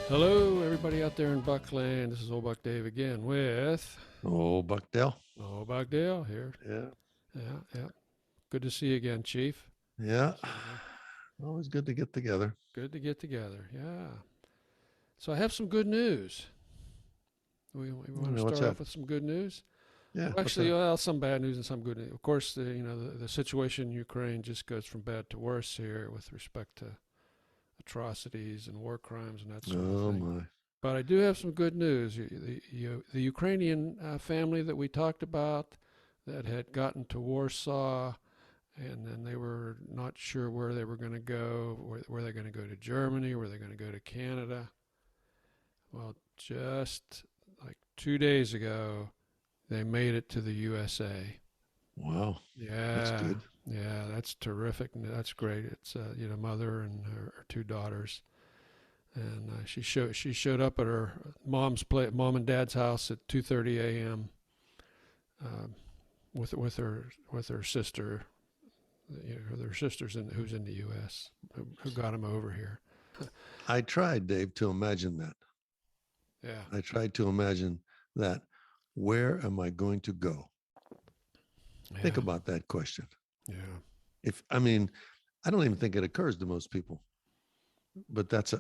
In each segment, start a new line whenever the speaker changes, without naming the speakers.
Hello, everybody out there in Buckland. This is Old Buck Dave again with
Oh, Buckdale.
Old Buck Dale here.
Yeah.
Yeah, yeah. Good to see you again, Chief.
Yeah.
So
Always good to get together.
good to get together. Yeah. So I have some good news. We want to
What's
start
that?
off with some good news.
Yeah.
Well,
What's
actually,
that?
well, some bad news and some good news. Of course, the situation in Ukraine just goes from bad to worse here with respect to atrocities and war crimes and that sort of
Oh,
thing.
my.
But I do have some good news. The Ukrainian family that we talked about that had gotten to Warsaw and then they were not sure where they were going to go. Were they going to go to Germany? Were they going to go to Canada? Well, just like 2 days ago, they made it to the USA.
Wow. That's
Yeah,
good.
yeah, that's terrific. That's great. It's mother and her two daughters, and she showed up at her mom and dad's house at 2:30 a.m. Uh, with her sister, their sisters who's in the U.S. who got him over here.
I tried, Dave, to imagine that.
Yeah,
I tried to imagine that. Where am I going to go? Think
yeah,
about that question.
yeah,
I mean, I don't even think it occurs to most people, but that's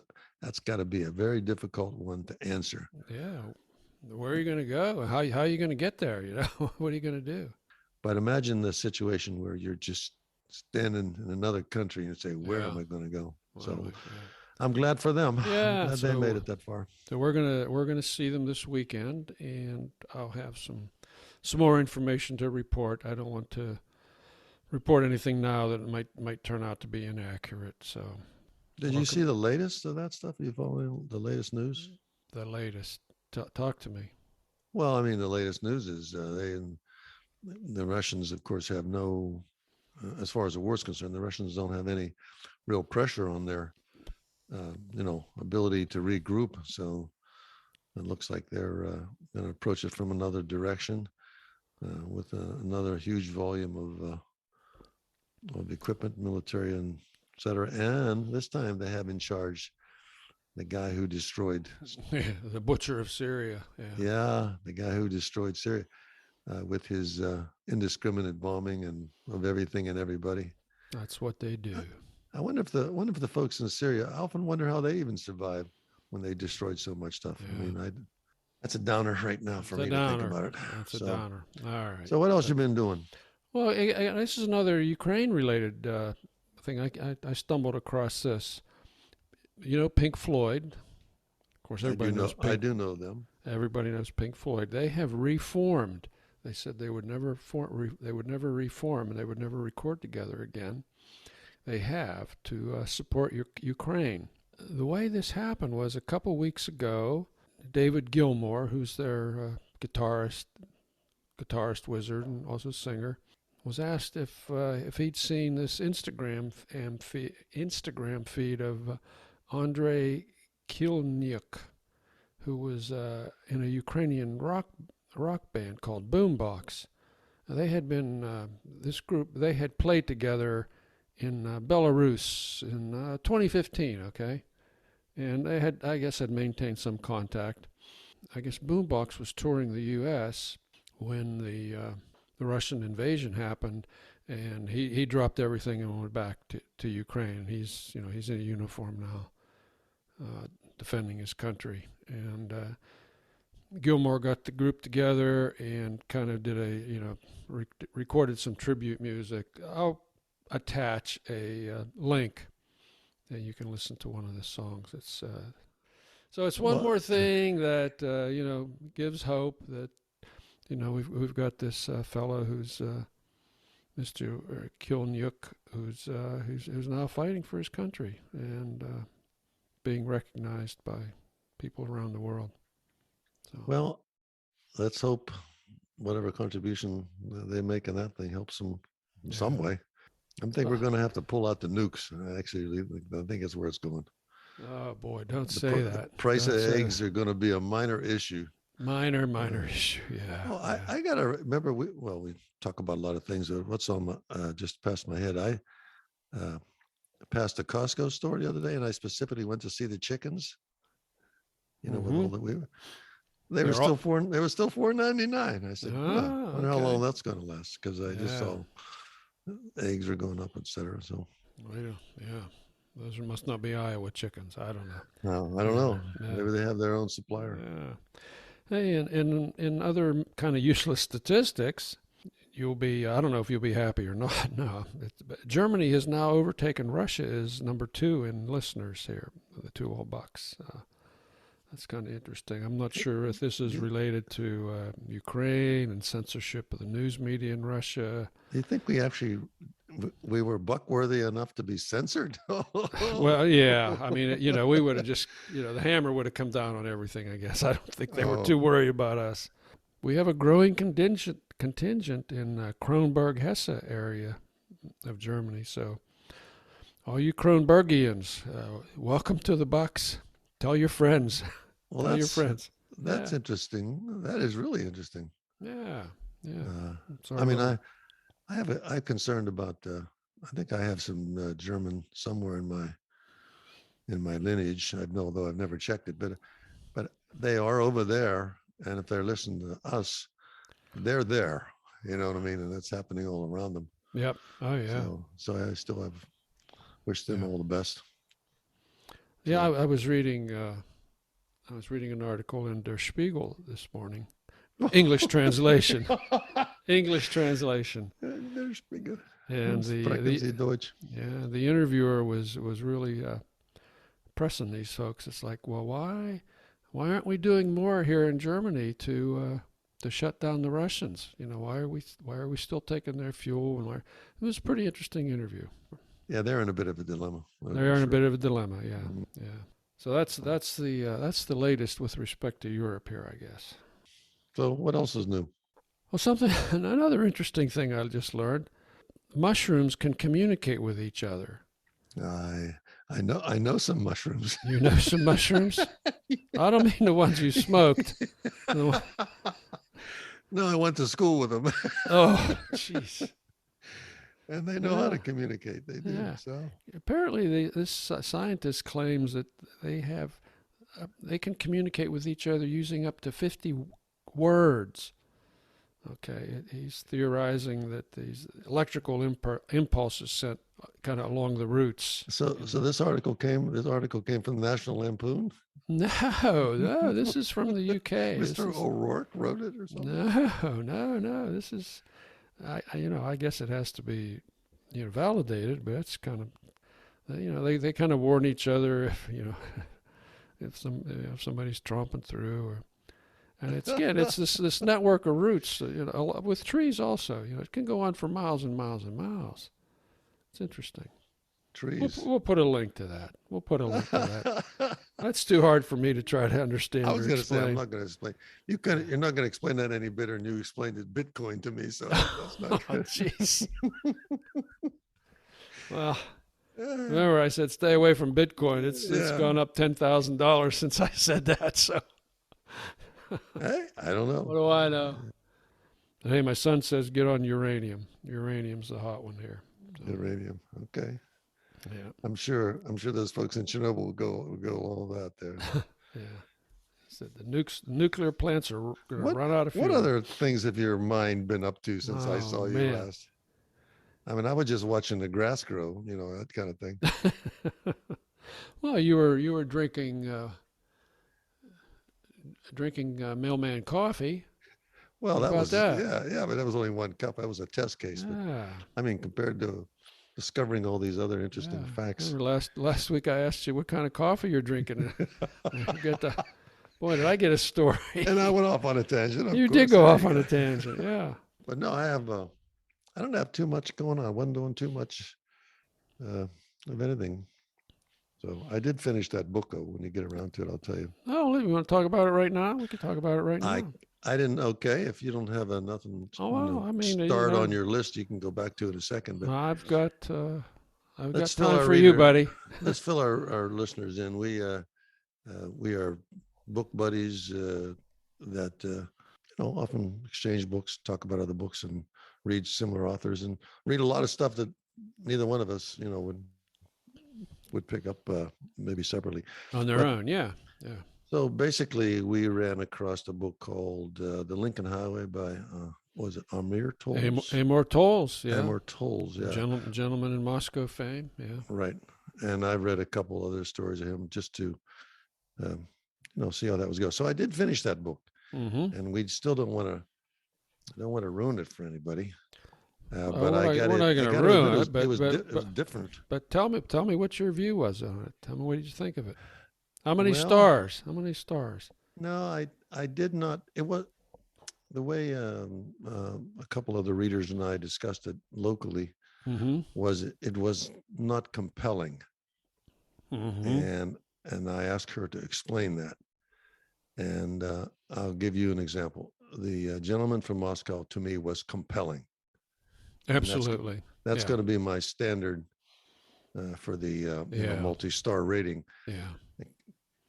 got to be a very difficult one to answer.
yeah. Where are you going to go? How are you going to get there? What are you going to do?
But imagine the situation where you're just standing in another country and say, where
Yeah,
am I going to go? So
yeah.
I'm glad for them. I'm
Yeah,
glad they made
so
it that far.
so we're gonna see them this weekend, and I'll have some more information to report. I don't want to report anything now that might turn out to be inaccurate. So
Did you see
welcome
the latest of that stuff? You follow the latest news?
the latest. Talk to me.
Well, I mean, the latest news is the Russians, of course, have no, as far as the war is concerned, the Russians don't have any real pressure on their, ability to regroup. So it looks like they're going to approach it from another direction with another huge volume of equipment, military, and et cetera. And this time they have in charge the guy who destroyed,
The butcher of Syria. Yeah,
yeah, the guy who destroyed Syria with his indiscriminate bombing and of everything and everybody.
that's what they
I,
do.
I wonder if the folks in Syria. I often wonder how they even survived when they destroyed so much stuff. I
Yeah,
mean, that's a downer right now
it's
for
a
me to think
downer.
about it.
That's a
So,
downer. All right.
so what else
But
you been doing?
well, this is another Ukraine-related thing. I stumbled across this. You know, Pink Floyd. Of course,
I do
everybody knows
know. I
Pink.
do know them.
Everybody knows Pink Floyd. They have reformed. They said they would never reform, and they would never record together again. They have to support Ukraine. The way this happened was a couple weeks ago. David Gilmour, who's their guitarist wizard and also singer, was asked if he'd seen this Instagram feed of Andrei Kilnyuk, who was in a Ukrainian rock band called Boombox. They had been this group. They had played together in Belarus in 2015. Okay, and they had, I guess, had maintained some contact. I guess Boombox was touring the U.S. when the Russian invasion happened, and he dropped everything and went back to Ukraine. He's in a uniform now, defending his country. And Gilmour got the group together and kind of did recorded some tribute music. I'll attach a link and you can listen to one of the songs. It's one
Well,
more thing that gives hope that we've got this fellow who's Mr. Kilnyuk who's now fighting for his country and being recognized by people around the world. So
well, let's hope whatever contribution they make in that thing helps them in some
yeah.
way. I think we're
Well,
going to have to pull out the nukes. Actually, I think it's where it's going.
oh boy, don't
The,
say
the
that.
price of
Don't say that.
eggs are going to be a minor issue.
Minor
Uh,
issue. Yeah,
well, I,
yeah.
I got to remember, we talk about a lot of things. What's on just past my head? I passed a Costco store the other day and I specifically went to see the chickens. with all that they were
They're
still
all,
$4.99. I said, I wonder how long that's going to last, because I just saw eggs are going up, etc. So,
yeah, those must not be Iowa chickens. I don't know.
no, I don't know. Maybe they have their own supplier.
Yeah. Hey, and in other kind of useless statistics, you'll be, I don't know if you'll be happy or not. No, Germany has now overtaken Russia as number 2 in listeners here, the Two Old Bucks. That's kind of interesting. I'm not sure if this is related to Ukraine and censorship of the news media in Russia.
Do you think we were buck-worthy enough to be censored?
Well, yeah. I mean, we would have just, the hammer would have come down on everything, I guess. I don't think they were too worried about us. We have a growing contingent in Kronberg, Hesse area of Germany. So all you Kronbergians, welcome to the Bucks. Tell your friends.
Well,
Tell your friends.
That's interesting. That is really interesting.
Yeah.
I mean, I'm concerned about. I think I have some German somewhere in my lineage. Although I've never checked it, but they are over there, and if they're listening to us, they're there. You know what I mean? And that's happening all around them.
Yep. Oh yeah.
So I still wish them all the best.
Yeah, I was reading an article in Der Spiegel this morning. English translation. English translation.
Der Spiegel.
And the interviewer was really pressing these folks. It's like, well, why aren't we doing more here in Germany to shut down the Russians? Why are we still taking their fuel? And it was a pretty interesting interview.
Yeah, they're in a bit of a dilemma.
They're in a bit of a dilemma. Yeah, yeah. So that's the latest with respect to Europe here, I guess.
So what else is new?
Well, another interesting thing I just learned: mushrooms can communicate with each other.
I know some mushrooms.
You know some mushrooms? I don't mean the ones you smoked.
No, I went to school with them.
Oh, jeez.
And they know how to communicate. They do.
Yeah.
So
apparently, this scientist claims that they can communicate with each other using up to 50 words. Okay, he's theorizing that these electrical impulses sent kind of along the roots.
So this article came from the National Lampoon?
No, this is from the UK.
Mr. O'Rourke wrote it or something?
No. This is, I guess it has to be, validated, but it's kind of, they kind of warn each other if somebody's tromping through, and it's this network of roots, with trees also. It can go on for miles and miles and miles. It's interesting.
Trees.
We'll put a link to that. That's too hard for me to try to understand.
I was going to say, I'm not going to explain. You're not going to explain that any better than you explained it Bitcoin to me. So that's not good.
Jeez. Well, remember I said stay away from Bitcoin. It's gone up $10,000 since I said that. So.
Hey, I don't know.
What do I know? Hey, my son says get on uranium. Uranium's the hot one here. So.
Uranium. Okay.
Yeah.
I'm sure those folks in Chernobyl will go along with that there.
Yeah. He said the nuclear plants are going to run out of fuel.
What other things have your mind been up to since I saw you last? I mean, I was just watching the grass grow, that kind of thing.
Well, you were drinking mailman coffee.
Well, that was but that was only one cup. That was a test case.
Yeah.
But, I mean, compared to discovering all these other interesting facts.
Remember last week I asked you what kind of coffee you're drinking. Boy, did I get a story.
And I went off on a tangent.
You did go off on a tangent, yeah.
But no, I don't have too much going on. I wasn't doing too much of anything. So I did finish that book, though. When you get around to it, I'll tell you.
Oh, you want to talk about it right now? We can talk about it right now.
I didn't. Okay, if you don't have nothing. Start on your list. You can go back to it in a second. But
I've got time for you, buddy.
Let's fill our listeners in. We are book buddies that often exchange books, talk about other books, and read similar authors, and read a lot of stuff that neither one of us would pick up maybe separately
on their own. Yeah.
So basically, we ran across a book called The Lincoln Highway by, was it Amor Towles?
Amor Towles, yeah.
Amor Towles, yeah.
Gentleman in Moscow fame, yeah.
Right. And I've read a couple other stories of him just to, see how that was going. So I did finish that book, and we still don't want to ruin it for anybody. But I got
we're
it.
not going to ruin it,
it was different.
But tell me what your view was on it. Tell me what did you think of it? How many stars? How many stars?
No, I did not. It was the way a couple of the readers and I discussed it locally. It was not compelling, and I asked her to explain that. And I'll give you an example. The gentleman from Moscow to me was compelling.
Absolutely.
That's going to be my standard for the multi-star rating.
Yeah.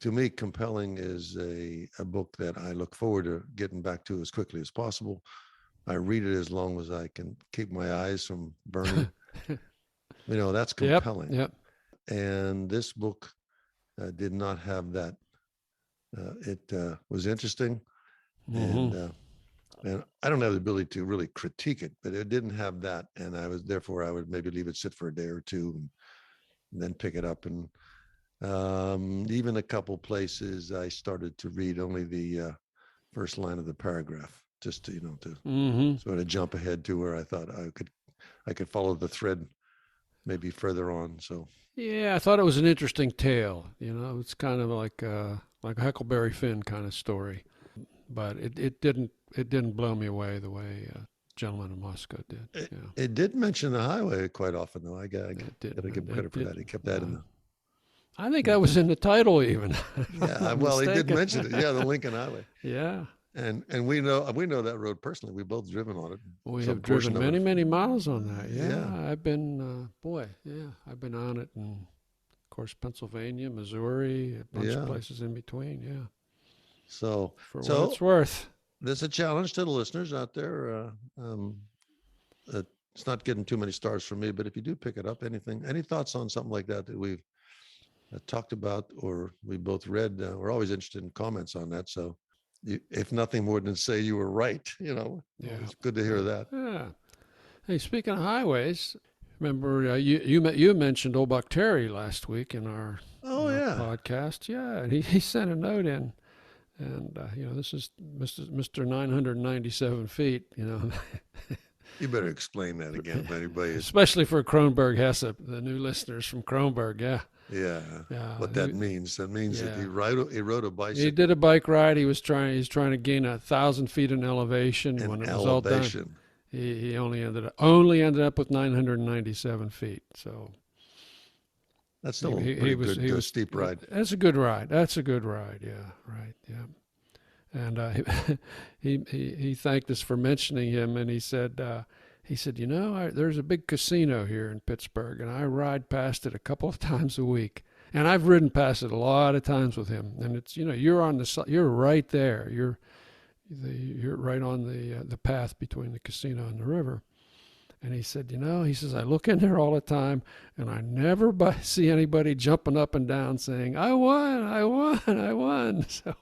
To me, compelling is a book that I look forward to getting back to as quickly as possible. I read it as long as I can keep my eyes from burning. That's compelling.
Yep.
And this book did not have that. It was interesting, and I don't have the ability to really critique it, but it didn't have that, and I would maybe leave it sit for a day or two, and then pick it up. And even a couple places I started to read only the first line of the paragraph, just to sort of jump ahead to where I thought I could follow the thread maybe further on. So
yeah, I thought it was an interesting tale. It's kind of like a Huckleberry Finn kind of story, but it didn't blow me away the way Gentleman in Moscow did.
It did mention the highway quite often, though. I got to give him credit for that. He kept that in the.
I think that was in the title even.
Yeah, well, he did mention it. Yeah, the Lincoln Highway.
Yeah.
And we know that road personally. We've both driven on it.
We have driven many miles on that. Yeah. I've been I've been on it in, of course, Pennsylvania, Missouri, a bunch of places in between. Yeah.
So
for what it's worth,
there's a challenge to the listeners out there. It's not getting too many stars from me, but if you do pick it up, any thoughts on something like that we've talked about or we both read, we're always interested in comments on that. So if nothing more than say you were right, it's good to hear that.
Yeah. Hey, speaking of highways, remember you mentioned Old Buck Terry last week in our podcast. Yeah, and he sent a note in, and this is Mr. 997 feet.
You better explain that again if anybody is...
Especially for Kronberg, Hesse, the new listeners from Kronberg, yeah.
Yeah. What that means. That means that he rode a bicycle.
He did a bike ride. He's trying to gain 1,000 feet in elevation. When it was all done, he only ended up with 997 feet. So
that's still a good steep ride.
That's a good ride. Yeah. Right. Yeah. And he thanked us for mentioning him, and he said, there's a big casino here in Pittsburgh, and I ride past it a couple of times a week, and I've ridden past it a lot of times with him. And it's you're right there. You're right on the path between the casino and the river. And he said, I look in there all the time, and I never see anybody jumping up and down saying, "I won." So.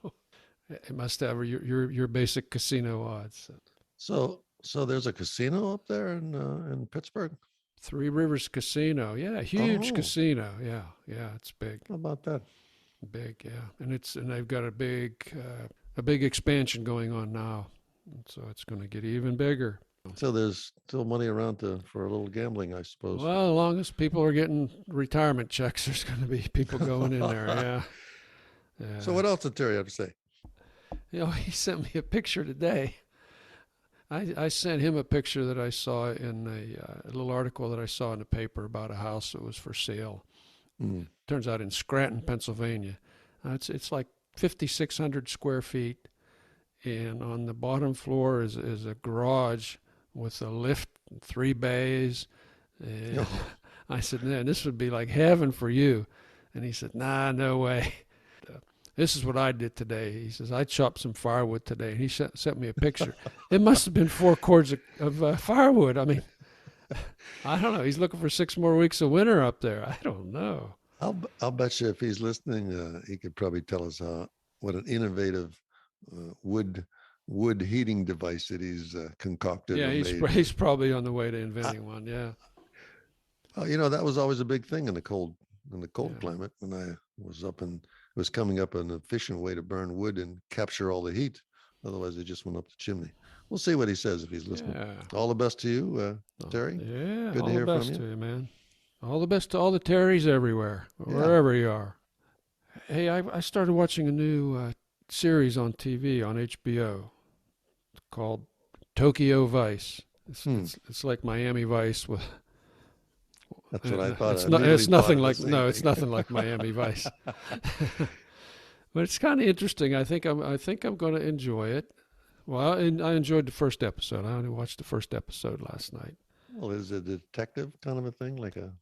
It must have your basic casino odds.
So there's a casino up there in Pittsburgh?
Three Rivers Casino. Yeah, huge casino. Yeah, it's big.
How about that?
Big, yeah. And they've got a big expansion going on now. So it's going to get even bigger.
So there's still money around for a little gambling, I suppose.
Well, as long as people are getting retirement checks, there's going to be people going in there, yeah.
So what else did Terry have to say?
He sent me a picture today. I sent him a picture that I saw in a little article that I saw in the paper about a house that was for sale. Turns out in Scranton, Pennsylvania. It's like 5,600 square feet, and on the bottom floor is a garage with a lift, 3 bays. And I said, "Man, this would be like heaven for you." And he said, "Nah, no way." This is what I did today. He says, I chopped some firewood today. And he sent me a picture. It must have been 4 cords of firewood. I mean, I don't know. He's looking for 6 more weeks of winter up there. I don't know.
I'll bet you if he's listening, he could probably tell us what an innovative wood heating device that he's concocted
Yeah,
or made.
he's probably on the way to inventing one. Yeah.
That was always a big thing in the cold
Yeah.
climate when I was up and it was coming up an efficient way to burn wood and capture all the heat. Otherwise, they just went up the chimney. We'll see what he says if he's listening.
Yeah.
All the best to you, Terry.
Yeah.
Good to
All the
hear from
best
you.
to you, man. All the best to all the Terrys everywhere,
Yeah.
wherever you are. Hey, I started watching a new series on TV on HBO called Tokyo Vice. It's like Miami Vice with.
That's what I thought.
It's nothing like it's nothing like Miami Vice. But it's kind of interesting. I think I'm going to enjoy it. Well, I enjoyed the first episode. I only watched the first episode last night.
Well, is it a detective kind of a thing,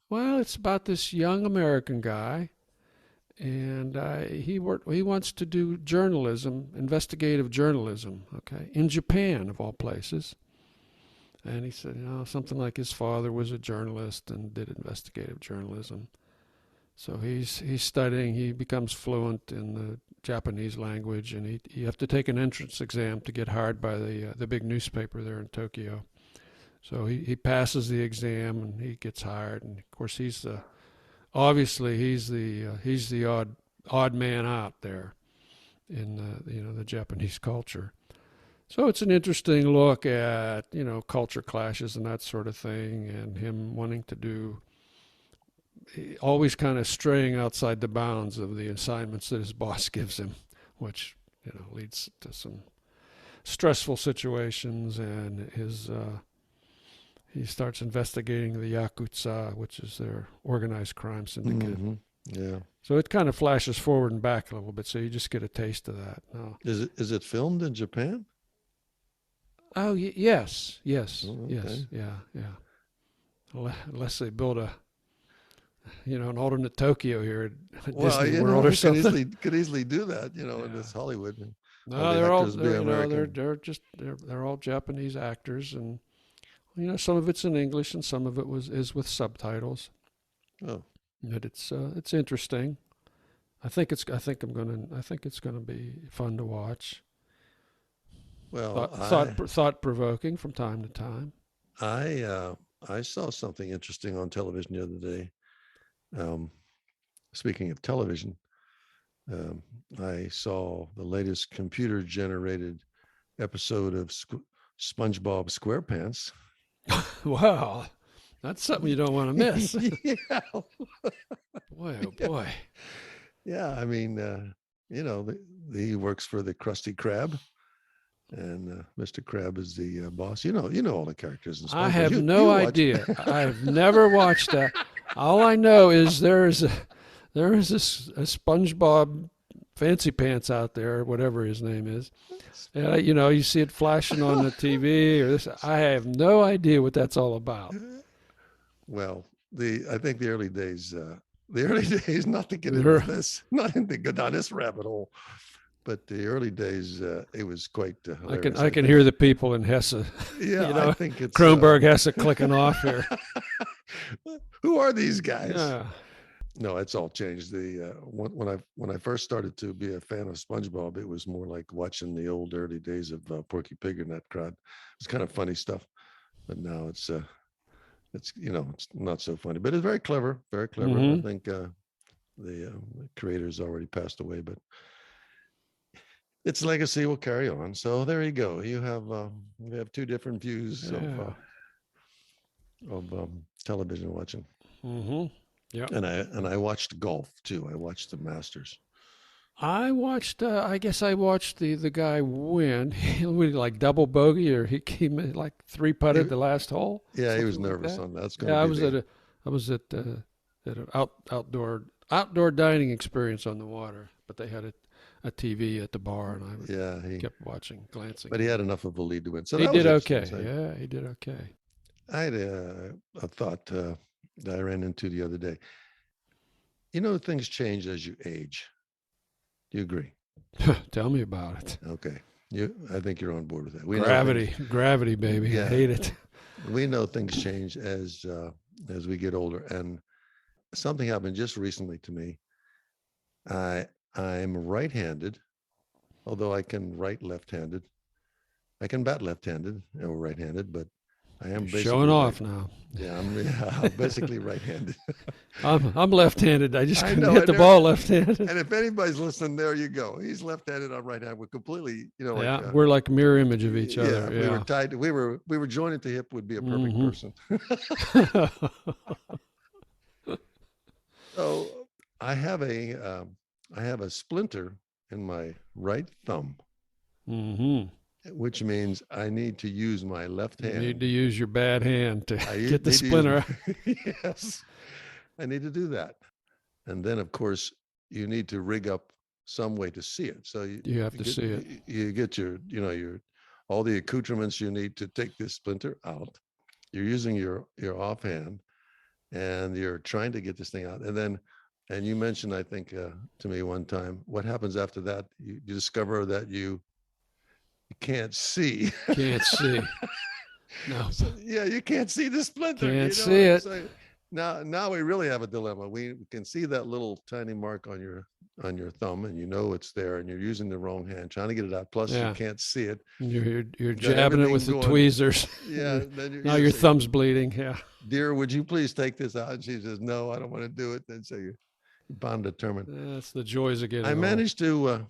Well, it's about this young American guy, and he wants to do journalism, investigative journalism. Okay, in Japan of all places. And he said, something like his father was a journalist and did investigative journalism. So he's studying. He becomes fluent in the Japanese language, and you have to take an entrance exam to get hired by the big newspaper there in Tokyo. So he passes the exam and he gets hired. And of course he's the odd man out there in the Japanese culture. So it's an interesting look at culture clashes and that sort of thing, and him wanting to do, always kind of straying outside the bounds of the assignments that his boss gives him, which leads to some stressful situations. And he starts investigating the Yakuza, which is their organized crime syndicate.
Mm-hmm. Yeah.
So it kind of flashes forward and back a little bit, so you just get a taste of that. No.
Is it filmed in Japan?
Oh, yes.
Oh, okay.
Yes, yeah. Unless they build an alternate Tokyo here at Disney World or something.
Could easily do that, in this Hollywood.
No, they're all Japanese actors, and some of it's in English and some of it is with subtitles.
Oh,
but it's interesting. I think it's gonna be fun to watch.
Well,
thought provoking from time to time.
I saw something interesting on television the other day. Speaking of television, I saw the latest computer-generated episode of SpongeBob SquarePants.
Wow, that's something you don't want to miss.
Yeah.
Boy, oh boy.
Yeah, I mean, he works for the Krusty Krab. And Mr. Krab is the boss. You know all the characters in SpongeBob.
I have no idea. I've never watched that. All I know is there is a SpongeBob Fancy Pants out there, whatever his name is. And you see it flashing on the TV or this. I have no idea what that's all about.
Well, I think the early days, not to get into this, not to go down this rabbit hole. But the early days, it was quite hilarious.
I can hear the people in Hesse.
Yeah, I think it's
Kronberg, Hesse clicking off here.
Who are these guys?
Yeah.
No, it's all changed. When I first started to be a fan of SpongeBob, it was more like watching the old early days of Porky Pig and that crowd. It's kind of funny stuff, but now it's not so funny, but it's very clever, very clever.
Mm-hmm.
I think the creator's already passed away, but its legacy will carry on. So there you go. You have two different views of television watching.
Mm-hmm. Yeah.
And I watched golf too. I watched the Masters.
I watched. I guess I watched the guy win. He like double bogey, or he came like 3-putted the last hole.
Yeah, he was nervous on that. That's
I was at an outdoor dining experience on the water, but they had a TV at the bar, and I kept watching, glancing.
But he had enough of a lead to win. So
he did okay. Yeah, he did okay.
I had a thought that I ran into the other day. Things change as you age. Do you agree?
Tell me about it.
Okay. I think you're on board with that.
Gravity, baby. Yeah. I hate it.
We know things change as we get older, and something happened just recently to me. I'm right-handed, although I can write left-handed. I can bat left-handed or right-handed, but I am
You're
basically
showing
right.
off now.
Yeah, I'm basically right-handed.
I'm left-handed. I just
I
couldn't
know,
hit the ball left-handed.
and if anybody's listening, there you go. He's left-handed, I'm right-handed. We're completely,
Yeah, we're like a mirror image of each
yeah,
other.
we were
Yeah.
tied. We were joined at the hip. Would be a perfect
Hmm.
person. So I have a splinter in my right thumb,
Hmm.
which means I need to use my left
You
hand.
need to use your bad hand to
I
get the
need to use
splinter.
yes, I need to do that. And then, of course, you need to rig up some way to see it. So
You have to see it.
you get your, your all the accoutrements you need to take this splinter out. You're using your offhand, and you're trying to get this thing out. And you mentioned, I think, to me one time, what happens after that? You discover that you can't see.
Can't see. No.
So, yeah, you can't see the splinter.
Can't see it.
So now we really have a dilemma. We can see that little tiny mark on your thumb, and you know it's there, and you're using the wrong hand trying to get it out. Plus,
Yeah.
you can't see it.
You're jabbing it with the tweezers.
Yeah.
Now your thumb's bleeding. Yeah.
Dear, would you please take this out? And she says, no, I don't want to do it. Then so you're bound determined.
That's the joys of getting
I
old.
managed to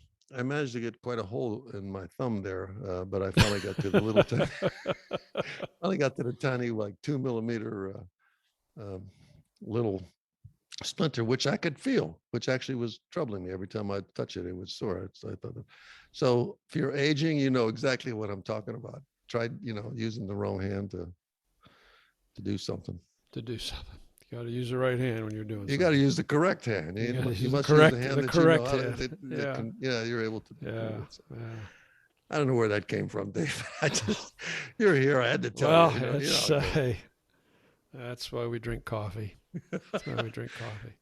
get quite a hole in my thumb there, but I finally got to the little tiny, finally got to the tiny, like 2 millimeter little splinter, which I could feel, which actually was troubling me. Every time I touch it, it was sore. So I thought, so if you're aging, you know exactly what I'm talking about. Try, using the wrong hand to do something.
To do something. You got to use the right hand when you're doing something.
You got to use the correct hand.
You
You
must use
must
the
use
correct-
the hand
the
that
correct
you know
hand.
you're able to.
Yeah.
So, I don't know where that came from, Dave. You're here. I had to tell
Well,
you.
hey, that's why we drink coffee. That's why we drink coffee.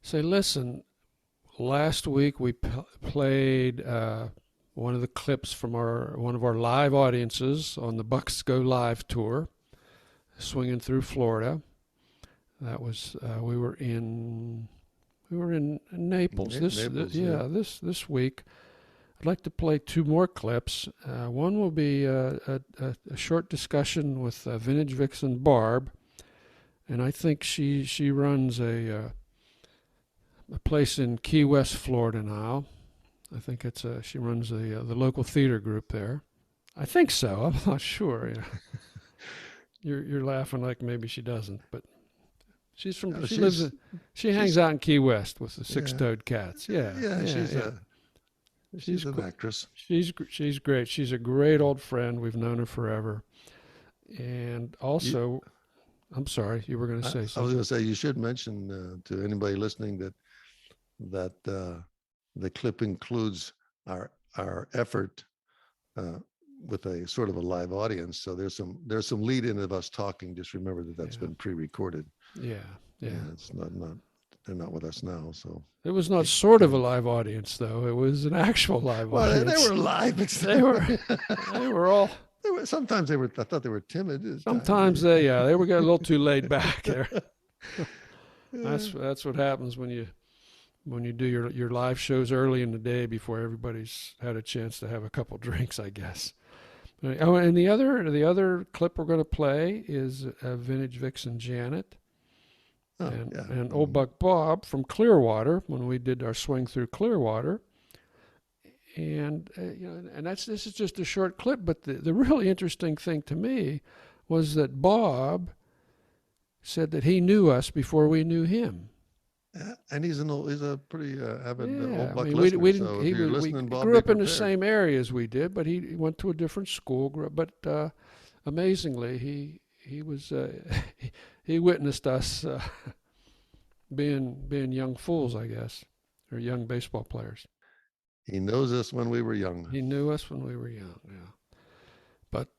Say, listen, last week we played one of the clips from one of our live audiences on the Bucks Go Live tour, swinging through Florida. That was we were in Naples. This week. I'd like to play 2 more clips. One will be a short discussion with Vintage Vixen Barb, and I think she runs a place in Key West, Florida now. I think she runs the local theater group there. I think so. I'm not sure. You're laughing like maybe she doesn't, but she's from.
No,
she hangs out in Key West with the 6-toed cats. Yeah.
She's an actress.
She's great. She's a great old friend. We've known her forever. And also, I'm sorry, you were going to say something.
I was going to say, you should mention to anybody listening that the clip includes our effort with a sort of a live audience. So there's some lead in of us talking. Just remember that's been pre-recorded.
Yeah.
It's not they're not with us now. So
it was not sort of a live audience, though. It was an actual live audience.
They were live.
They were all.
Sometimes I thought they were timid.
Sometimes they were getting a little too laid back there. That's what happens when you do your live shows early in the day before everybody's had a chance to have a couple drinks, I guess. Oh, and the other clip we're going to play is Vintage Vixen Janet. And Old Buck Bob from Clearwater when we did our swing through Clearwater, and this is just a short clip. But the really interesting thing to me was that Bob said that he knew us before we knew him.
And he's a pretty avid Old Buck
listener.
We
grew up in the same area as we did, but he went to a different school. But amazingly, he was he witnessed us being young fools, I guess, or young baseball players.
He knows us when we were young.
He knew us when we were young. Yeah. But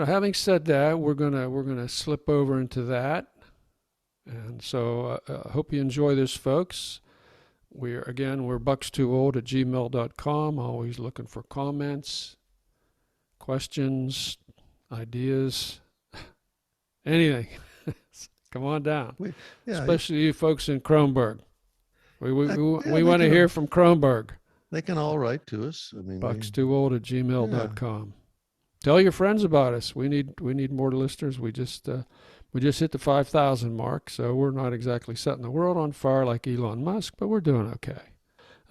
having said that, we're gonna slip over into that, and so I hope you enjoy this, folks. We're BUCKSTWOOLD@gmail.com. Always looking for comments, questions, ideas, anything. Come on down, especially you folks in Kronberg. We want to hear from Kronberg.
They can all write to us. I mean,
BUCKSTWOOLD@gmail.com. Tell your friends about us. We need more listeners. We just hit the 5,000 mark, so we're not exactly setting the world on fire like Elon Musk, but we're doing okay.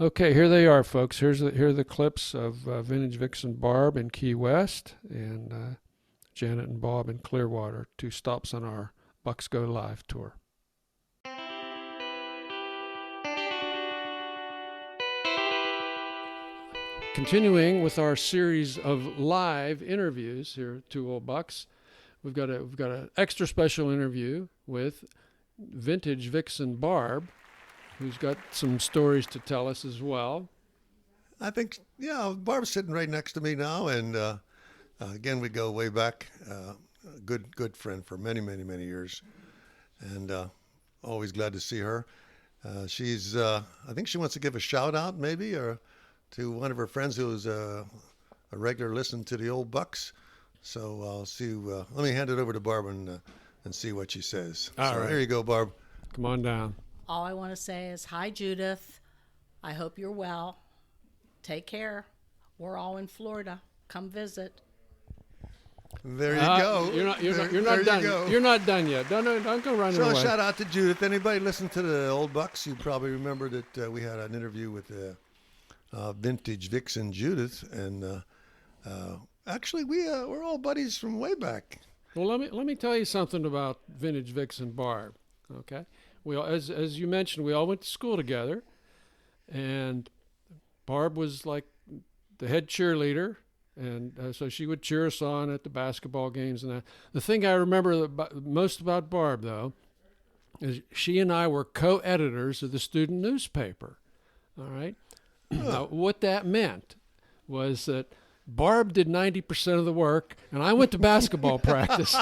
Okay, here they are, folks. Here are the clips of Vintage Vixen Barb in Key West and Janet and Bob in Clearwater, 2 stops on our Bucks Go Live tour. Continuing with our series of live interviews here at Two Old Bucks, we've got an extra special interview with Vintage Vixen Barb, who's got some stories to tell us as well.
I think, Barb's sitting right next to me now, and again, we go way back. A good friend for many, many, many years, and always glad to see her. She's, I think she wants to give a shout out, maybe, or to one of her friends who's a regular listener to the Old Bucks. So I'll see. Let me hand it over to Barb and see what she says.
All right.
Here you go, Barb.
Come on down.
All I want to say is, hi, Judith. I hope you're well. Take care. We're all in Florida. Come visit.
There you go.
You're not done. You're not done yet. Don't go running away.
So shout out to Judith. Anybody listen to the Old Bucks? You probably remember that we had an interview with Vintage Vixen Judith, and actually we're all buddies from way back.
Well, let me tell you something about Vintage Vixen Barb. Okay, we all, as you mentioned, we all went to school together, and Barb was like the head cheerleader, and so she would cheer us on at the basketball games and that. The thing I remember most about Barb, though, is she and I were co-editors of the student newspaper. All right. Now, what that meant was that Barb did 90% of the work, and I went to basketball practice.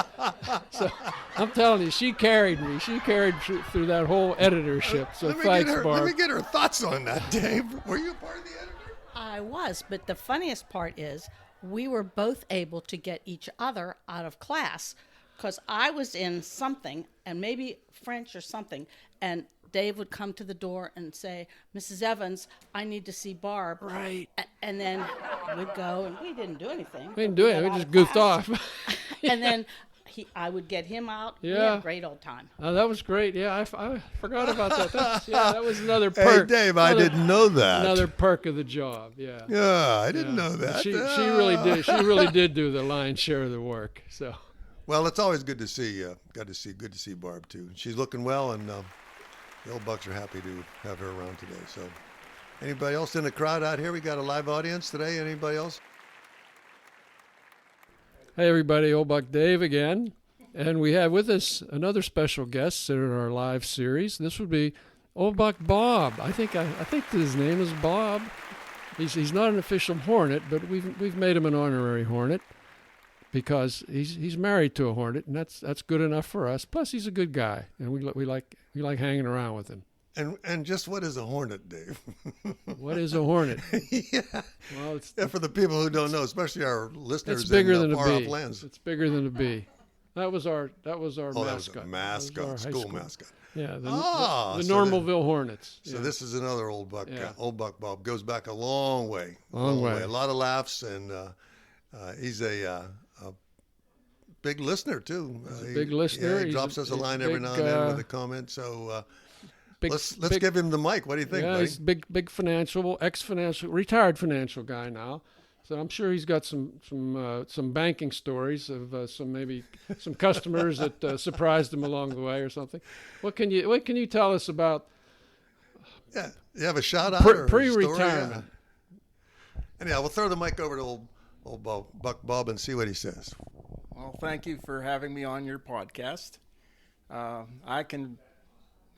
So I'm telling you, she carried me. She carried through that whole editorship. So thanks, Barb.
Let me get her thoughts on that, Dave. Were you a part of the editor?
I was, but the funniest part is we were both able to get each other out of class because I was in something, and maybe French or something, and Dave would come to the door and say, Mrs. Evans, I need to see Barb.
Right.
And then we'd go, and we didn't do anything.
We didn't do it. We just goofed off.
And then I would get him out.
Yeah.
We had a great old time.
Oh, that was great. Yeah, I forgot about that. That was another perk.
Hey, Dave, I didn't know that.
Another perk of the job. Yeah.
Yeah, I didn't know that.
She really did. She really did do the lion's share of the work. So.
Well, it's always good to see. Good to see Barb too. She's looking well, and the Old Bucks are happy to have her around today. So, anybody else in the crowd out here? We got a live audience today. Anybody else?
Hey, everybody, Old Buck Dave again. And we have with us another special guest in our live series. This would be Old Buck Bob. I think his name is Bob. He's not an official Hornet, but we've made him an honorary Hornet because he's married to a Hornet, and that's good enough for us. Plus, he's a good guy, and we like hanging around with him.
And just what is a Hornet, Dave?
What is a Hornet?
Yeah.
Well, it's
for the people who don't know, especially our listeners
it's bigger
in
than
far
a
off
bee.
lands.
It's bigger than a bee. That was our mascot.
That was a mascot,
That was our
school mascot.
Yeah, the
so
Normalville Hornets.
So
Yeah.
This is another Old Buck.
Yeah.
Old Buck Bob goes back a long way.
Long way.
A lot of laughs, and he's a big listener too.
Big listener.
Yeah, he
He's
drops us a line every now and then with a comment. So let's give him the mic. What do you think, buddy?
He's big retired financial guy now. So I'm sure he's got some banking stories of some customers that surprised him along the way or something. What can you tell us about?
Yeah, you have a shout out or
pre-retirement.
Yeah. Anyhow, we'll throw the mic over to old Buck Bob and see what he says.
Well, thank you for having me on your podcast.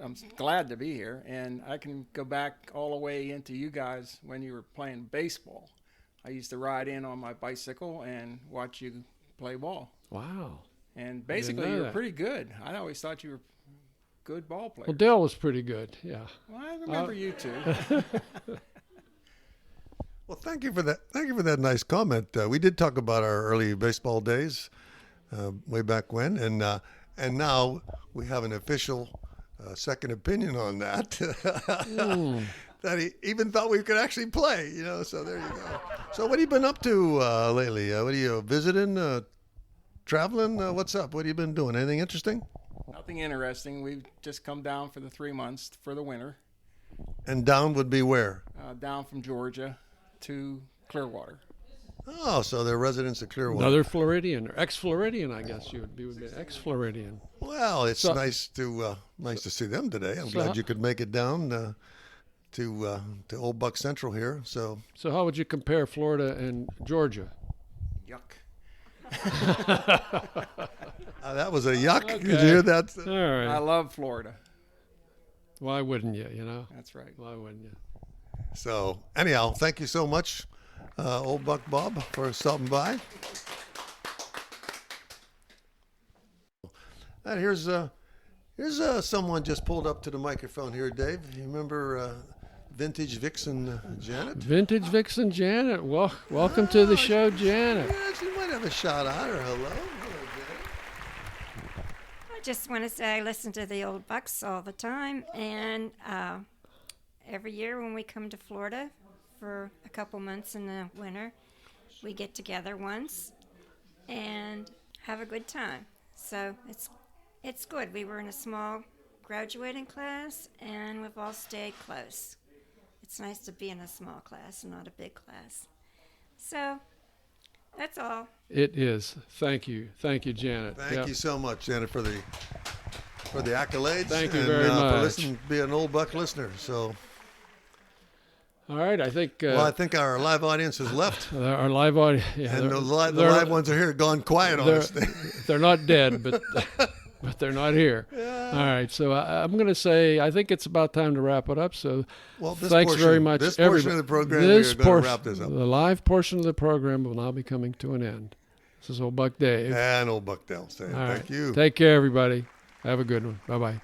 I'm glad to be here, and I can go back all the way into you guys when you were playing baseball. I used to ride in on my bicycle and watch you play ball.
Wow.
And basically, you were pretty good. I always thought you were a good ball player.
Well, Dale was pretty good, yeah.
Well, I remember you too.
Well, thank you for that. Thank you for that nice comment. We did talk about our early baseball days way back when, and now we have an official second opinion on that. that he even thought we could actually play, so there you go. So what have you been up to lately? What are you visiting, traveling? What's up? What have you been doing? Anything interesting?
Nothing interesting. We've just come down for the 3 months for the winter.
And down would be where?
Down from Georgia to Clearwater.
Oh, so they're residents of Clearwater.
Another Floridian, or ex-Floridian, I guess you would be ex-Floridian.
Well, it's nice to see them today. I'm glad you could make it down to Old Buck Central here. So
how would you compare Florida and Georgia?
Yuck.
that was a yuck.
Okay.
Did you hear that?
All right.
I love Florida.
Why wouldn't you,
That's right.
Why wouldn't you?
So anyhow, thank you so much, Old Buck Bob, for stopping by. And here's someone just pulled up to the microphone here, Dave. You remember Vintage Vixen Janet?
Vintage Vixen Janet. Well, welcome to the show, Janet.
Yeah, she might have a shot at her. Hello, Janet.
I just want to say I listen to the old Bucks all the time, and every year when we come to Florida for a couple months in the winter, we get together once and have a good time. So it's good. We were in a small graduating class, and we've all stayed close. It's nice to be in a small class and not a big class. So that's all.
It is. Thank you, Janet.
Thank you so much, Janet, for the accolades.
Thank you
and,
very much.
for listening, be an Old Buck listener. So,
All right, I think.
I think our live audience has left,
our live audience. Yeah,
and the live ones are here, gone quiet on us.
They're not dead, but they're not here.
Yeah.
All right, so I'm going to say I think it's about time to wrap it up. So
This
thanks
portion,
very much,
This
everybody.
portion of the program, we're going to wrap this up.
The live portion of the program will now be coming to an end. This is Old Buck Dave.
And Old Buck Dale saying
All right.
thank you.
Take care, everybody. Have a good one. Bye-bye.